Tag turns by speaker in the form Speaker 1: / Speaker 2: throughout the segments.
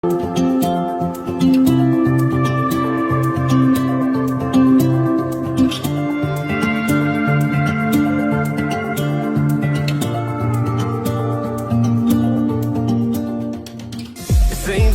Speaker 1: Seems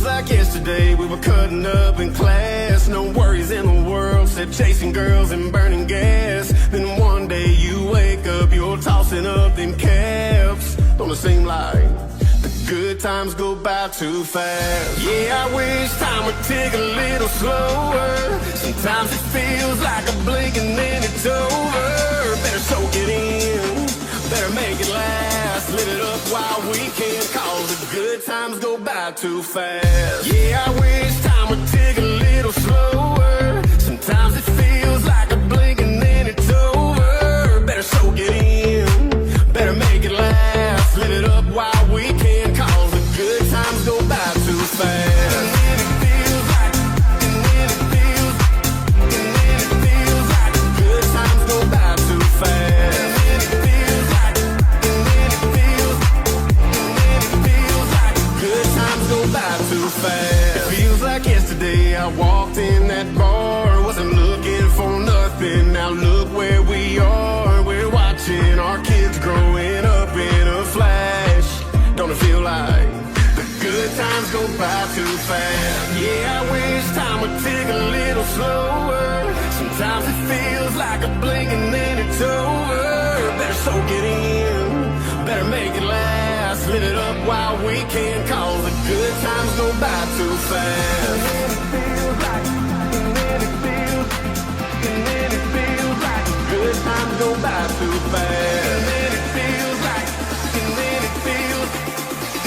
Speaker 1: like yesterday we were cutting up in class. No worries in the world except chasing girls and burning gas. Then one day you wake up, you're tossing up them caps. Don't it seem like the good times go by too fast? Yeah, I wish time would tick a little slower. Sometimes it feels like a blink and then it's over. Better soak it in, better make it last. Live it up while we can, cause the good times go by too fast. Yeah, I wish time would tick a little slower. Sometimes it feels like a blink and then it's over. Better soak it in, better make it last. Live it up while we can, cause the good times go by too fast. And then it feels like, and then it feels, and then it feels like the good times go by too fast. And then it feels like, and then it feels, and then it feels like the good times go by too fast. It feels like yesterday I walked in that bar, wasn't looking for nothing. Now look where we are, we're watching our kids growing up in a flash. Don't it feel like the good times go by too fast? Yeah, I wish time would tick a little slower. Sometimes it feels like a blink and then it's over. Better soak it in, better make it last. Live it up while we can, cause the good times go by too fast. And then it feels like, and then it feels, and then it feels like the good times go by too fast. And then it feels like, and then it feels,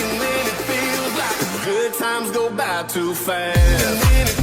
Speaker 1: and then it feels like the good times go by too fast. And then it